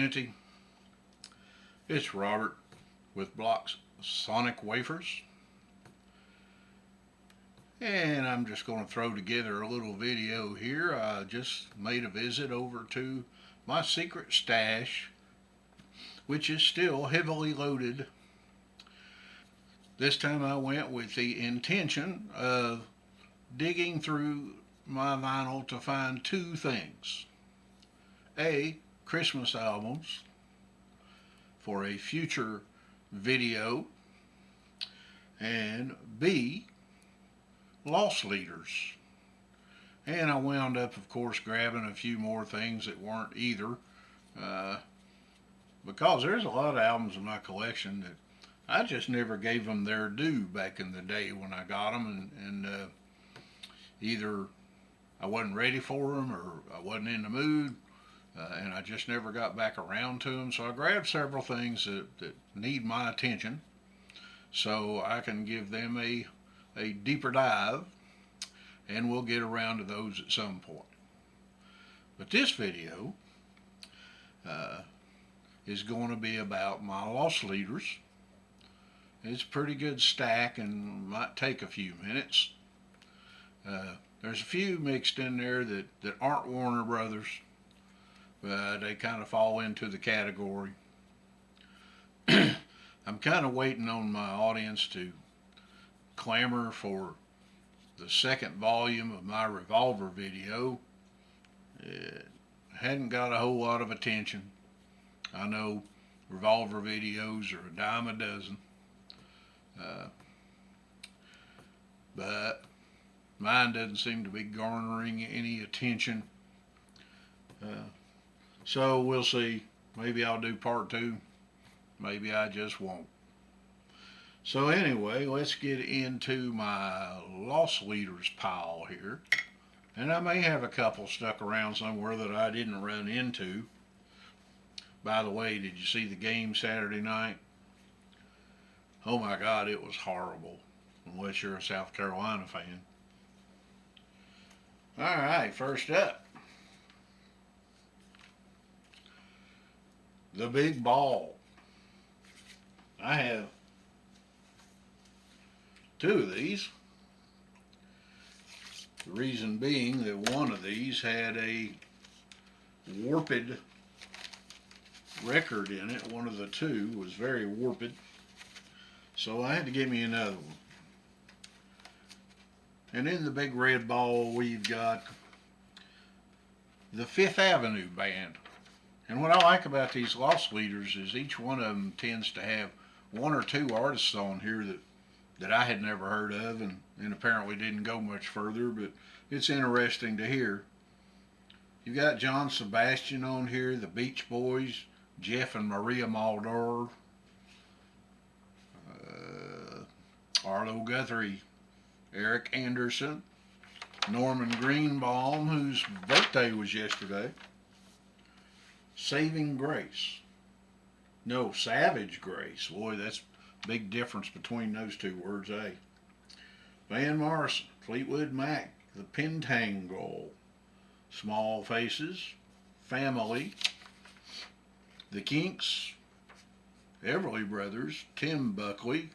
Community. It's Robert with Block's Sonic Wafers. And I'm just going to throw together a little video here. I just made a visit over to my secret stash, which is still heavily loaded. This time I went with the intention of digging through my vinyl to find two things. A, Christmas albums for a future video, and B, loss leaders. And I wound up, of course, grabbing a few more things that weren't either, because there's a lot of albums in my collection that I just never gave them their due back in the day when I got them, and either I wasn't ready for them or I wasn't in the mood, and I just never got back around to them. So I grabbed several things that need my attention so I can give them a deeper dive, and we'll get around to those at some point. But this video is going to be about my loss leaders. It's a pretty good stack and might take a few minutes. There's a few mixed in there that aren't Warner Brothers, but they kind of fall into the category. I'm kind of waiting on my audience to clamor for the second volume of my Revolver video. It hadn't got a whole lot of attention. I know Revolver videos are a dime a dozen, but mine doesn't seem to be garnering any attention. So we'll see. Maybe I'll do part two. Maybe I just won't. So anyway, let's get into my loss leaders pile here. And I may have a couple stuck around somewhere that I didn't run into. By the way, did you see the game Saturday night? Oh my God, it was horrible, unless you're a South Carolina fan. All right, first up, the big ball. I have two of these. The reason being that one of these had a warped record in it. One of the two was very warped, so I had to get me another one. And in the big red ball, we've got the Fifth Avenue Band. And what I like about these loss leaders is each one of them tends to have one or two artists on here that I had never heard of, and apparently didn't go much further, but it's interesting to hear. You've got John Sebastian on here, the Beach Boys, Jeff and Maria Muldaur, Arlo Guthrie, Eric Anderson, Norman Greenbaum, whose birthday was yesterday, Saving Grace. No, Savage Grace. Boy, that's a big difference between those two words, eh? Van Morrison, Fleetwood Mac, the Pentangle, Small Faces, Family, the Kinks, Everly Brothers, Tim Buckley,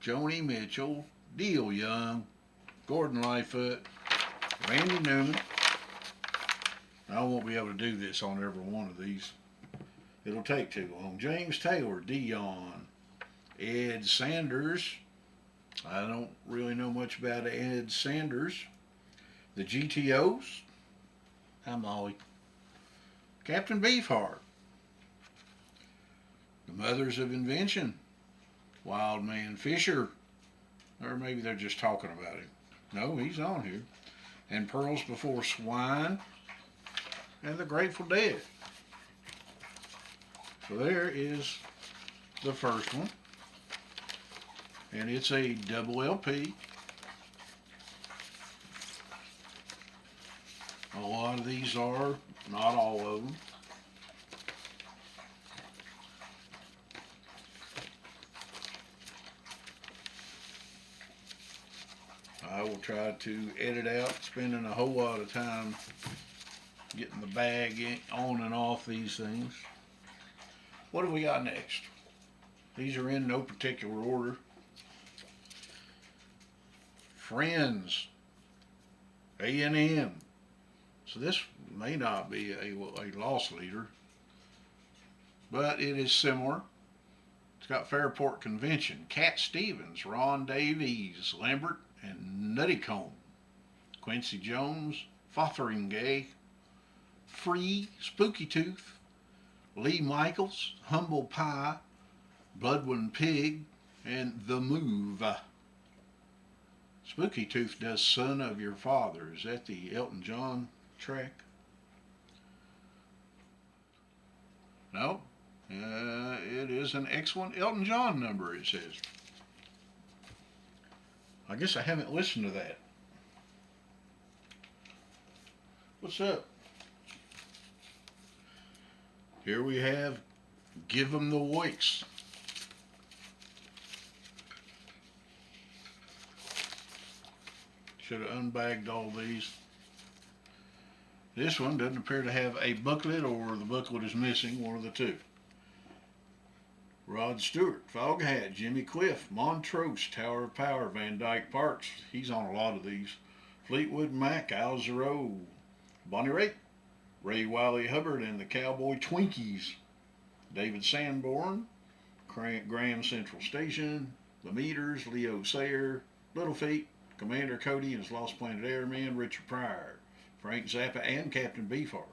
Joni Mitchell, Neil Young, Gordon Lightfoot, Randy Newman. I won't be able to do this on every one of these. It'll take too long. James Taylor, Dion, Ed Sanders. I don't really know much about Ed Sanders. The GTOs. Hi, Molly. Captain Beefheart. The Mothers of Invention. Wildman Fisher. Or maybe they're just talking about him. No, he's on here. And Pearls Before Swine. And the Grateful Dead. So there is the first one. And it's a double LP. A lot of these are, not all of them. I will try to edit out spending a whole lot of time getting the bag on and off these things. What have we got next? These are in no particular order. Friends, A&M. So this may not be a loss leader, but it is similar. It's got Fairport Convention, Cat Stevens, Ron Davies, Lambert, and Nuttycombe. Quincy Jones, Fotheringay, Free, Spooky Tooth, Lee Michaels, Humble Pie, Bloodwind Pig, and The Move. Spooky Tooth does Son of Your Father. Is that the Elton John track? No. It is an excellent Elton John number, it says. I guess I haven't listened to that. What's up? Here we have Give 'em the Woiks. Should have unbagged all these. This one doesn't appear to have a booklet, or the booklet is missing, one of the two. Rod Stewart, Foghat, Jimmy Cliff, Montrose, Tower of Power, Van Dyke Parks. He's on a lot of these. Fleetwood Mac, Al Jarreau, Bonnie Raitt, Ray Wiley Hubbard and the Cowboy Twinkies, David Sanborn, Graham Central Station, The Meters, Leo Sayer, Little Feat, Commander Cody and his Lost Planet Airmen, Richard Pryor, Frank Zappa and Captain Beefheart,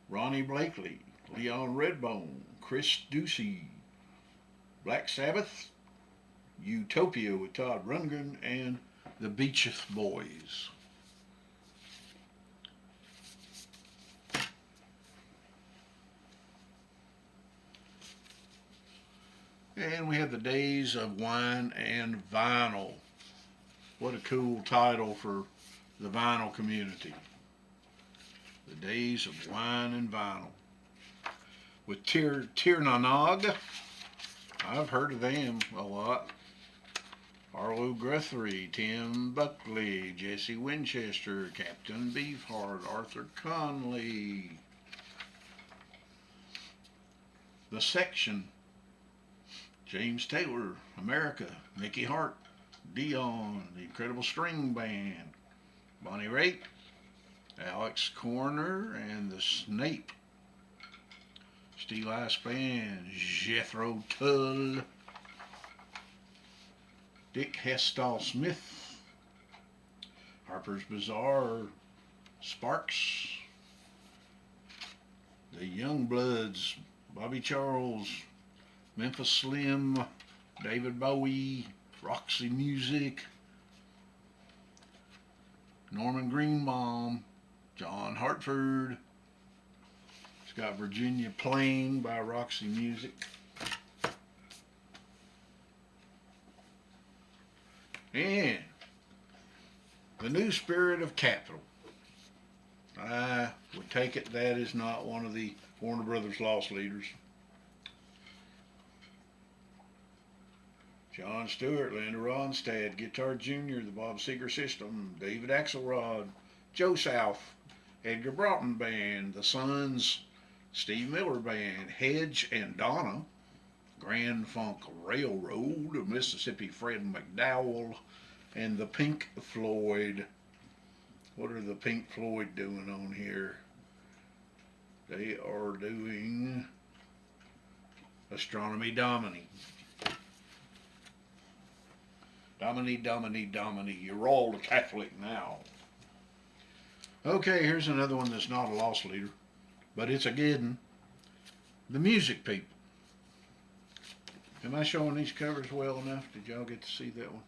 Ronnie Blakely, Leon Redbone, Chris Ducey, Black Sabbath, Utopia with Todd Rundgren, and the Beacheth Boys. And we have the Days of Wine and Vinyl. What a cool title for the vinyl community. The Days of Wine and Vinyl. With Tir na Nog. I've heard of them a lot. Arlo Guthrie, Tim Buckley, Jesse Winchester, Captain Beefheart, Arthur Conley. The Section, James Taylor, America, Mickey Hart, Dion, The Incredible String Band, Bonnie Raitt, Alex Corner, and the Snape. Steel Ice Band, Jethro Tull, Dick Hestall Smith, Harper's Bazaar, Sparks, the Youngbloods, Bobby Charles, Memphis Slim, David Bowie, Roxy Music, Norman Greenbaum, John Hartford. It's got Virginia Plain by Roxy Music. And the New Spirit of Capital. I would take it that is not one of the Warner Brothers loss leaders. John Stewart, Linda Ronstadt, Guitar Jr., the Bob Seger System, David Axelrod, Joe South, Edgar Broughton Band, The Sons, Steve Miller Band, Hedge and Donna, Grand Funk Railroad, Mississippi Fred McDowell, and the Pink Floyd. What are the Pink Floyd doing on here? They are doing Astronomy Domini. Domini, Domini, Domini, you're all a Catholic now. Okay, here's another one that's not a loss leader, but it's a good one. The Music People. Am I showing these covers well enough? Did y'all get to see that one?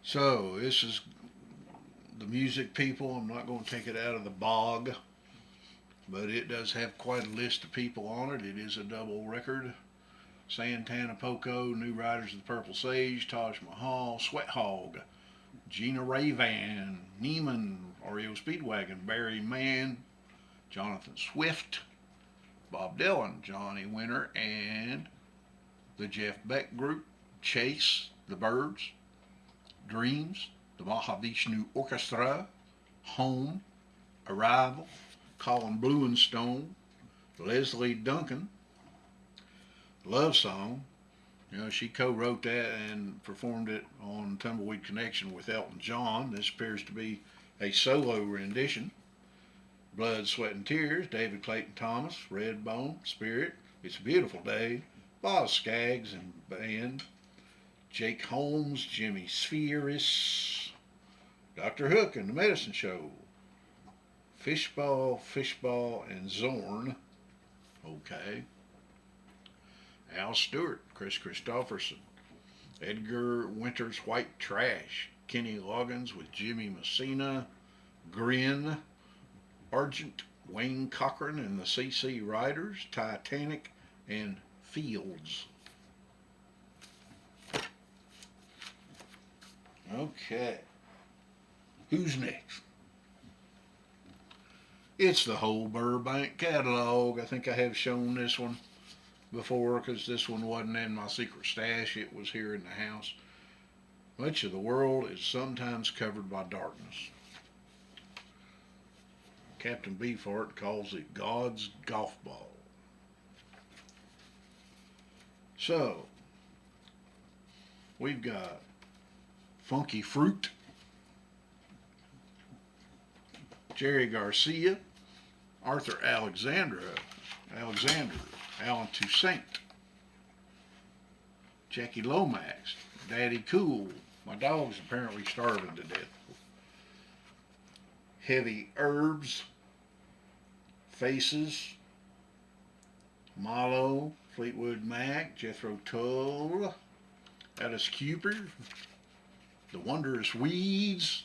So, this is the Music People. I'm not going to take it out of the bog, but it does have quite a list of people on it. It is a double record. Santana Poco, New Riders of the Purple Sage, Taj Mahal, Sweat Hog, Gina Ravan, Neiman, REO Speedwagon, Barry Mann, Jonathan Swift, Bob Dylan, Johnny Winter, and the Jeff Beck Group, Chase, the Byrds, Dreams, the Mahavishnu Orchestra, Home, Arrival, Colin Bluenstone, Leslie Duncan, Love Song. You know, she co-wrote that and performed it on Tumbleweed Connection with Elton John. This appears to be a solo rendition. Blood, Sweat, and Tears, David Clayton Thomas, Redbone, Spirit, It's a Beautiful Day, Boz Scaggs and Band, Jake Holmes, Jimmy Spheris, Dr. Hook and the Medicine Show, Fishball, and Zorn. Okay. Al Stewart, Chris Christopherson, Edgar Winter's White Trash, Kenny Loggins with Jimmy Messina, Grin, Argent, Wayne Cochran and the CC Riders, Titanic, and Fields. Okay. Who's next? It's the whole Burbank catalog. I think I have shown this one before because this one wasn't in my secret stash. It was here in the house. Much of the world is sometimes covered by darkness. Captain Beefheart calls it God's golf ball. So, we've got Funky Fruit, Jerry Garcia, Arthur Alexander, Alan Toussaint, Jackie Lomax, Daddy Cool. My dog's apparently starving to death. Heavy Herbs, Faces, Milo, Fleetwood Mac, Jethro Tull, Alice Cooper, The Wondrous Weeds.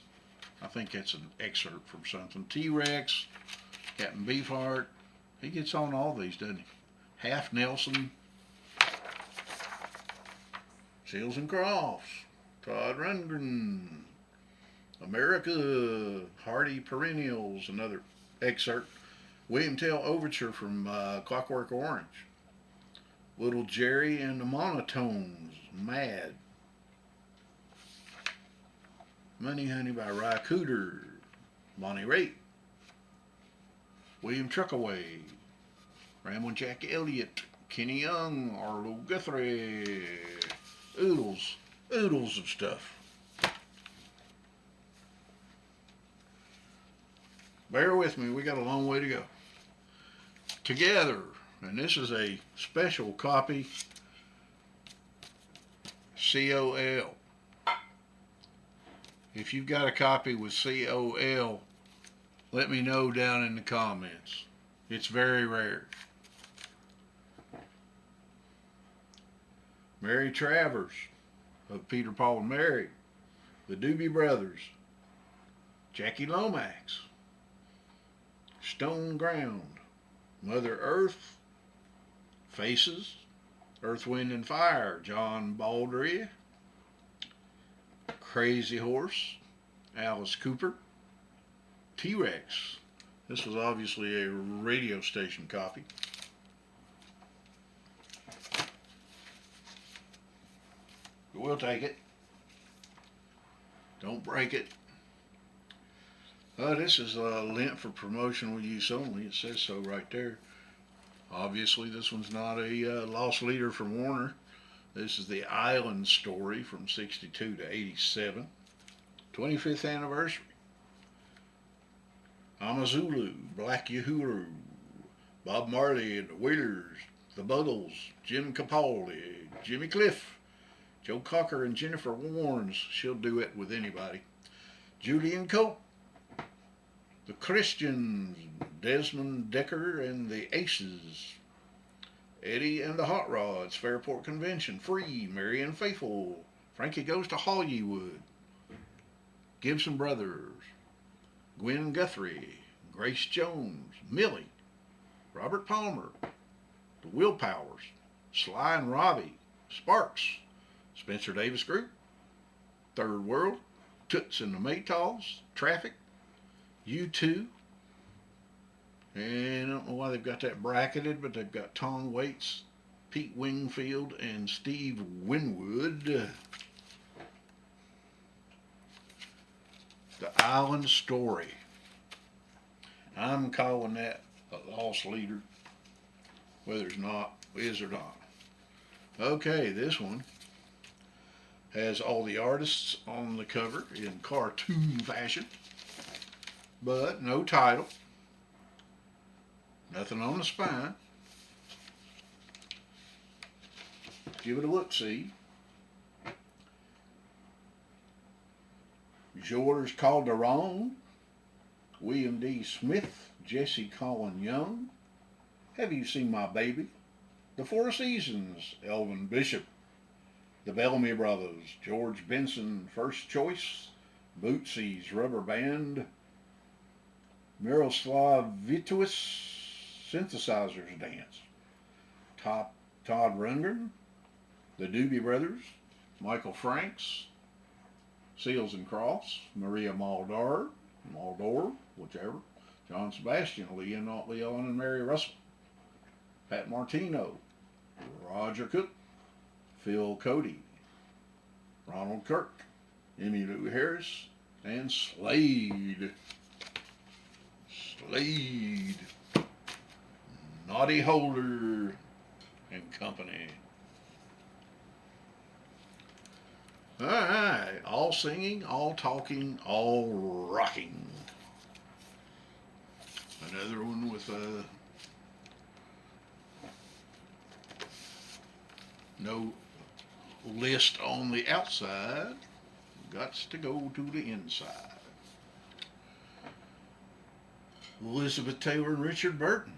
I think that's an excerpt from something. T-Rex, Captain Beefheart. He gets on all these, doesn't he? Half Nelson, Seals and Crofts, Todd Rundgren, America, Hardy Perennials, another excerpt. William Tell Overture from Clockwork Orange. Little Jerry and the Monotones, Mad. Money Honey by Ry Cooder, Bonnie Raitt. William Truckaway, Ramblin' Jack Elliott, Kenny Young, Arlo Guthrie. Oodles of stuff. Bear with me, we got a long way to go. Together, and this is a special copy, COL. If you've got a copy with COL, let me know down in the comments. It's very rare. Mary Travers of Peter, Paul, and Mary, the Doobie Brothers, Jackie Lomax, Stone Ground, Mother Earth, Faces, Earth, Wind, and Fire, John Baldry, Crazy Horse, Alice Cooper, T-Rex. This was obviously a radio station copy. But we'll take it. Don't break it. This is lent for promotional use only. It says so right there. Obviously, this one's not a lost leader from Warner. This is the Island Story from 62 to 87. 25th anniversary. Amazulu, Black Uhuru, Bob Marley and the Wailers, the Buggles, Jim Capaldi, Jimmy Cliff, Joe Cocker and Jennifer Warnes. She'll do it with anybody. Julian Cope, the Christians, Desmond Decker and the Aces, Eddie and the Hot Rods, Fairport Convention, Free, Marianne Faithfull, Frankie Goes to Hollywood, Gibson Brothers, Gwen Guthrie, Grace Jones, Millie, Robert Palmer, the Willpowers, Sly and Robbie, Sparks, Spencer Davis Group, Third World, Toots and the Maytals, Traffic, U2, and I don't know why they've got that bracketed, but they've got Tom Waits, Pete Wingfield, and Steve Winwood. The Island Story. I'm calling that a lost leader, whether it's not is or not. Okay, this one has all the artists on the cover in cartoon fashion, but no title, nothing on the spine. Give it a look see. George Calderon, William D. Smith, Jesse Colin Young, Have You Seen My Baby, The Four Seasons, Elvin Bishop, The Bellamy Brothers, George Benson, First Choice, Bootsy's Rubber Band, Miroslav Vitous, Synthesizers Dance, Todd Rundgren, The Doobie Brothers, Michael Franks, Seals and Crofts, Maria Muldaur, whichever, John Sebastian, Leon and Mary Russell, Pat Martino, Roger Cook, Phil Cody, Ronald Kirk, Emmylou Harris, and Slade. Noddy Holder and Company. Alright, all singing, all talking, all rocking. Another one with no list on the outside. Gots to go to the inside. Elizabeth Taylor and Richard Burton.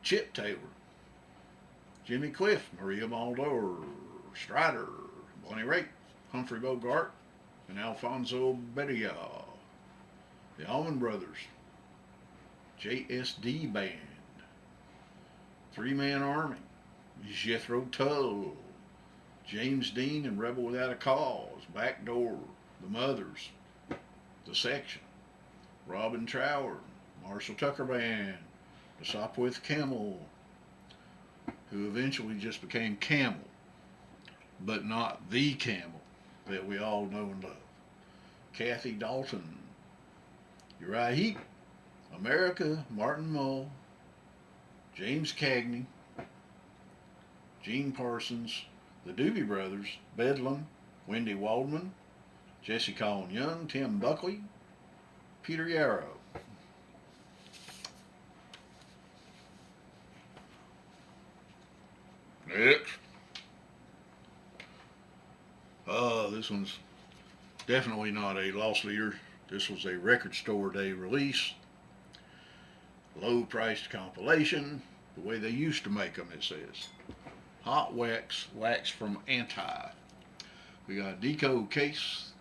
Chip Taylor. Jimmy Cliff, Maria Muldaur, Strider, Bonnie Raitt, Humphrey Bogart, and Alfonso Bedia. The Allman Brothers. JSD Band. Three-Man Army. Jethro Tull. James Dean and Rebel Without a Cause. Backdoor. The Mothers. The Section. Robin Trower. Marshall Tucker Band. The Sopwith Camel, who eventually just became Camel, but not the Camel that we all know and love. Kathy Dalton, Uriah Heep, America, Martin Mull, James Cagney, Gene Parsons, the Doobie Brothers, Bedlam, Wendy Waldman, Jesse Colin Young, Tim Buckley, Peter Yarrow. Next. This one's definitely not a lost leader. This was a record store day release. Low priced compilation. The way they used to make them, it says. Hot wax from Anti. We got Deco Case,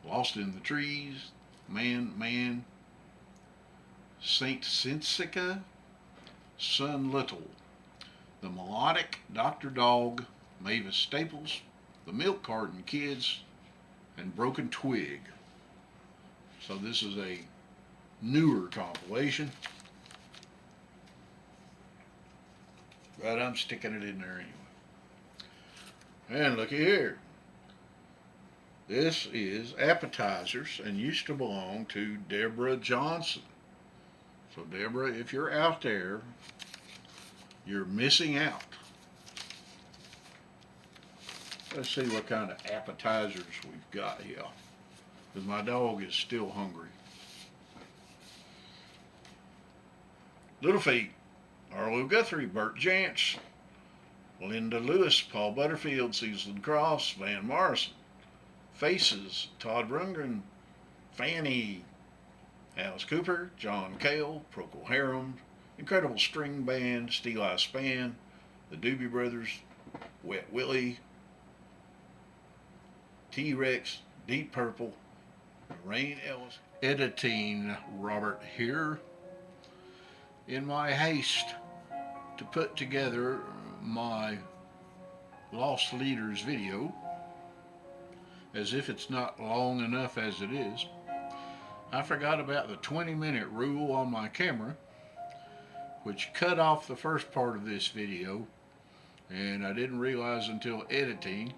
Lost in the Trees, Man, Saint Sensica, Son Little, The Melodic, Dr. Dog, Mavis Staples, The Milk Carton Kids, and Broken Twig. So this is a newer compilation, but I'm sticking it in there anyway. And looky here. This is Appetizers and used to belong to Deborah Johnson. So Deborah, if you're out there, you're missing out. Let's see what kind of appetizers we've got here, because my dog is still hungry. Little Feat, Arlo Guthrie, Bert Jantsch, Linda Lewis, Paul Butterfield, Cecil Cross, Van Morrison. Faces, Todd Rundgren, Fanny, Alice Cooper, John Cale, Procol Harum, Incredible String Band, Steel Eye Span, the Doobie Brothers, Wet Willie, T-Rex, Deep Purple, Rain Ellis. Editing Robert here. In my haste to put together my Lost Leaders video, as if it's not long enough as it is, I forgot about the 20-minute rule on my camera, which cut off the first part of this video, and I didn't realize until editing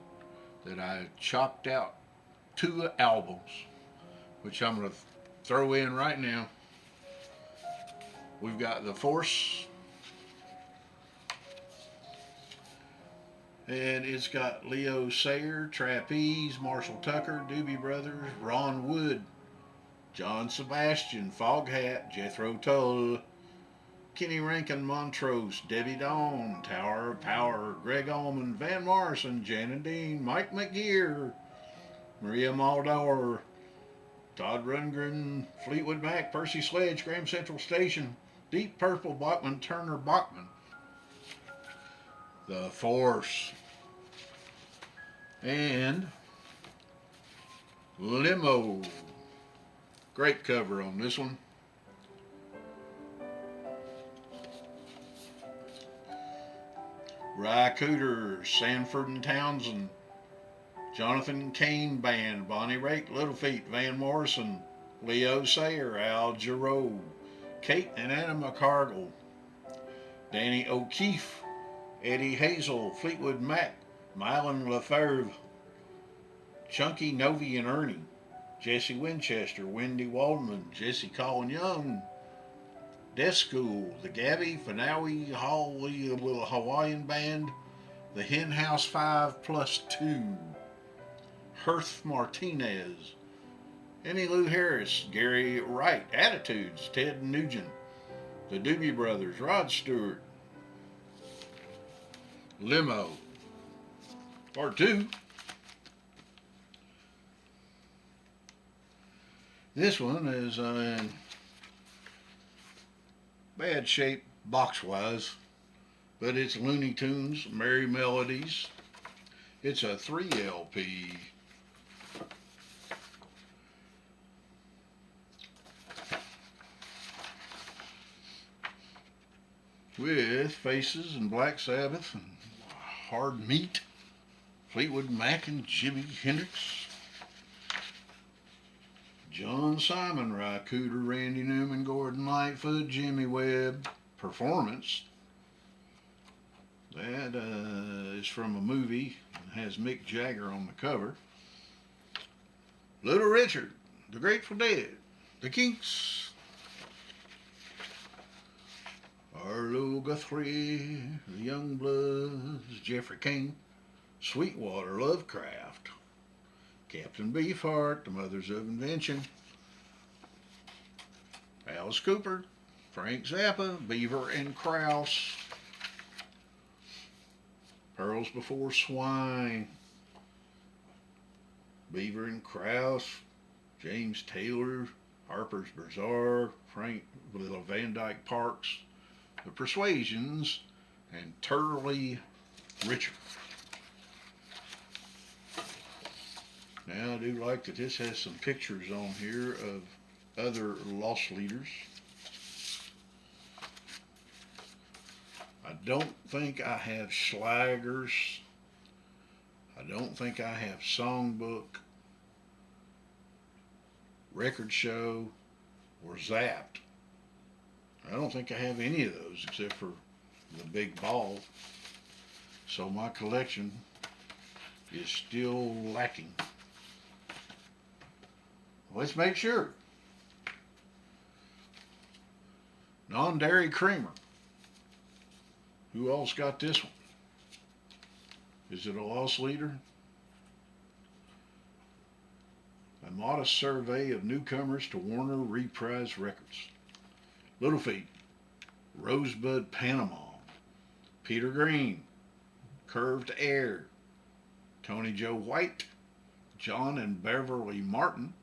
that I chopped out 2 albums, which I'm going to throw in right now. We've got the Force, and it's got Leo Sayer, Trapeze, Marshall Tucker, Doobie Brothers, Ron Wood, John Sebastian, Foghat, Jethro Tull, Kenny Rankin Montrose, Debbie Dawn, Tower of Power, Greg Allman, Van Morrison, Jan and Dean, Mike McGear, Maria Maldor, Todd Rundgren, Fleetwood Mac, Percy Sledge, Graham Central Station, Deep Purple, Bachman Turner Bachman, The Force, and Limo. Great cover on this one. Ry Cooter, Sanford and Townsend, Jonathan Kane Band, Bonnie Raitt, Little Feat, Van Morrison, Leo Sayer, Al Jarreau, Kate and Anna McCargill, Danny O'Keefe, Eddie Hazel, Fleetwood Mac, Mylon LaFerve, Chunky Novi and Ernie, Jesse Winchester, Wendy Waldman, Jesse Colin Young, Death School, the Gabby Finawi Hawaiian Band, the Hen House 5 plus 2, Hearth Martinez, Annie Lou Harris, Gary Wright, Attitudes, Ted Nugent, the Doobie Brothers, Rod Stewart, Limo, Part 2. This one is in bad shape box-wise, but it's Looney Tunes, Merry Melodies. It's a 3 LP. With Faces and Black Sabbath and Hard Meat, Fleetwood Mac and Jimi Hendrix, John Simon, Ry Cooter, Randy Newman, Gordon Lightfoot, Jimmy Webb, Performance. That is from a movie and has Mick Jagger on the cover. Little Richard, The Grateful Dead, The Kinks, Arlo Guthrie, The Youngbloods, Jeffrey King, Sweetwater Lovecraft, Captain Beefheart, The Mothers of Invention, Alice Cooper, Frank Zappa, Beaver and Krause, Pearls Before Swine, Beaver and Krause, James Taylor, Harper's Bazaar, Frank Van Dyke Parks, The Persuasions, and Turley Richard. Now I do like that this has some pictures on here of other loss leaders. I don't think I have Schlagers. I don't think I have Songbook, Record Show, or Zapped. I don't think I have any of those except for the Big Ball. So my collection is still lacking. Let's make sure. Non-Dairy Creamer. Who else got this one? Is it a loss leader? A modest survey of newcomers to Warner Reprise Records. Little Feat, Rosebud Panama, Peter Green, Curved Air, Tony Joe White, John and Beverly Martin,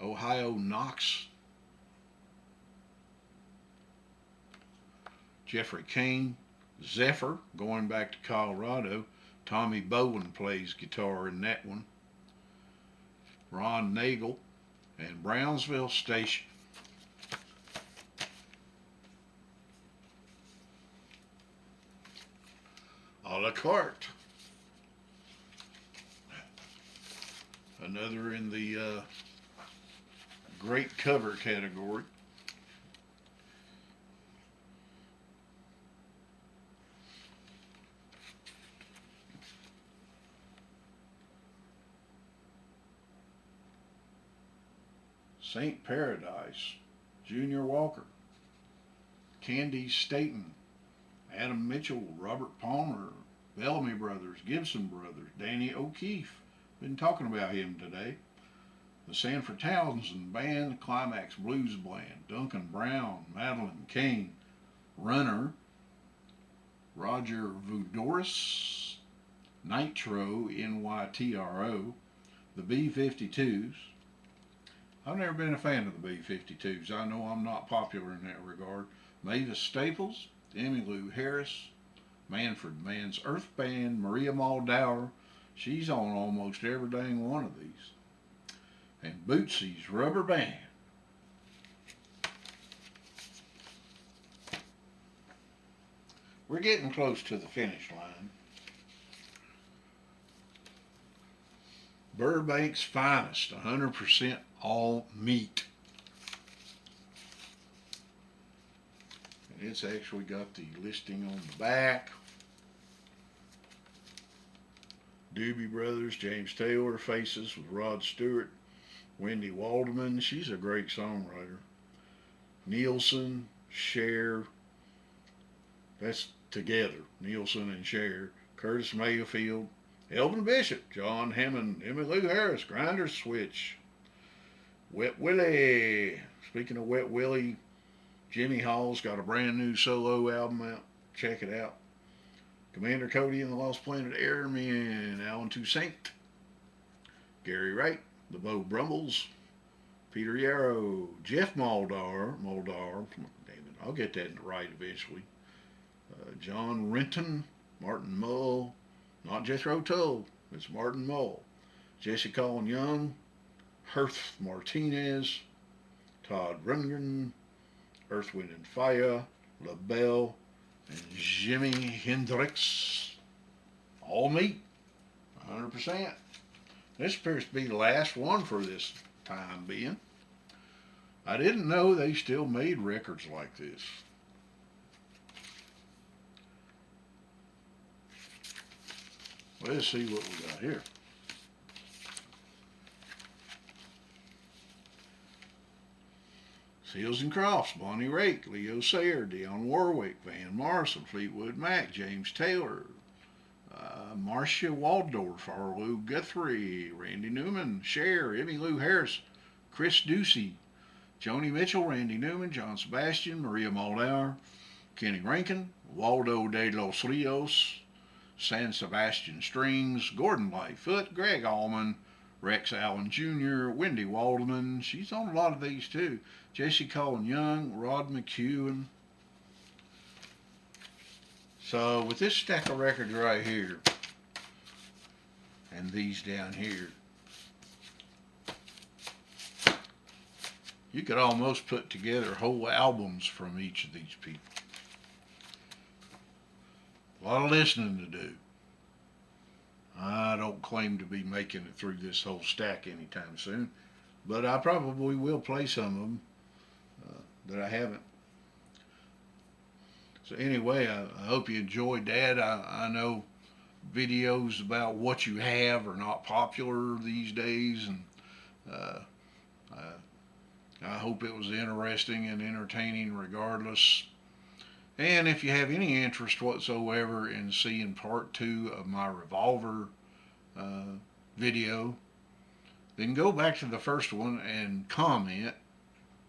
Ohio Knox, Jeffrey Kane, Zephyr, going back to Colorado. Tommy Bowen plays guitar in that one. Ron Nagel, and Brownsville Station. A la carte. Another in the great cover category. Saint Paradise, Junior Walker, Candy Staten, Adam Mitchell, Robert Palmer, Bellamy Brothers, Gibson Brothers, Danny O'Keefe. Been talking about him today. The Sanford Townsend Band, Climax Blues Band, Duncan Brown, Madeline Kane, Runner, Roger Voudouris, Nitro, NYTRO, the B-52s. I've never been a fan of the B-52s. I know I'm not popular in that regard. Mavis Staples, Emmylou Harris, Manfred Mann's Earth Band, Maria Muldaur. She's on almost every dang one of these. And Bootsy's Rubber Band. We're getting close to the finish line. Burbank's Finest, 100% all meat. And it's actually got the listing on the back. Doobie Brothers, James Taylor, Faces with Rod Stewart, Wendy Waldman, she's a great songwriter. Nielsen, Cher, that's together, Nielsen and Cher. Curtis Mayfield, Elvin Bishop, John Hammond, Emmylou Harris, Grinder Switch, Wet Willie. Speaking of Wet Willie, Jimmy Hall's got a brand new solo album out. Check it out. Commander Cody and the Lost Planet Airmen, Alan Toussaint, Gary Wright, the Bo Brumbles, Peter Yarrow, Jeff Muldaur, damn it, I'll get that right eventually. John Renton, Martin Mull, not Jethro Tull, it's Martin Mull, Jesse Colin Young, Hearth Martinez, Todd Rundgren, Earth, Wind and Fire, LaBelle, and Jimi Hendrix. All meat, 100%. This appears to be the last one for this time being. I didn't know they still made records like this. Let's see what we got here. Seals and Crofts, Bonnie Raitt, Leo Sayer, Dionne Warwick, Van Morrison, Fleetwood Mac, James Taylor, Marcia Waldorf, Arlo Guthrie, Randy Newman, Cher, Emmylou Harris, Chris Ducey, Joni Mitchell, Randy Newman, John Sebastian, Maria Muldaur, Kenny Rankin, Waldo de los Rios, San Sebastian Strings, Gordon Lightfoot, Greg Allman, Rex Allen Jr., Wendy Waldman, she's on a lot of these too, Jesse Colin Young, Rod McEwen. So with this stack of records right here, and these down here, you could almost put together whole albums from each of these people. A lot of listening to do. I don't claim to be making it through this whole stack anytime soon, but I probably will play some of them that I haven't. So anyway, I hope you enjoyed that. I know videos about what you have are not popular these days, and I hope it was interesting and entertaining regardless. And if you have any interest whatsoever in seeing part 2 of my Revolver video, then go back to the first one and comment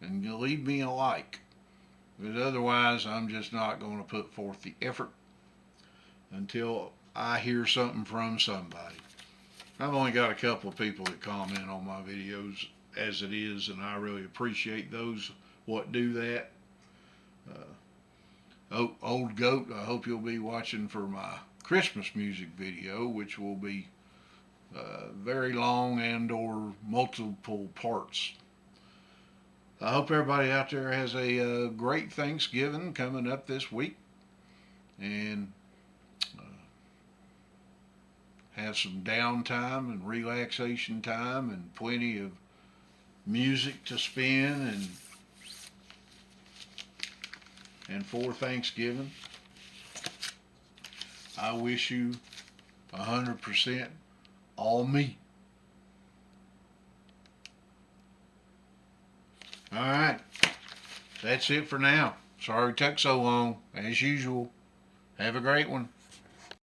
and leave me a like. Because otherwise I'm just not going to put forth the effort until I hear something from somebody. I've only got a couple of people that comment on my videos as it is, and I really appreciate those what do that. Old Goat, I hope you'll be watching for my Christmas music video, which will be very long and or multiple parts. I hope everybody out there has a great Thanksgiving coming up this week, and have some downtime and relaxation time and plenty of music to spin and for Thanksgiving. I wish you 100% all meat. All right, that's it for now. Sorry it took so long. As usual. Have a great one.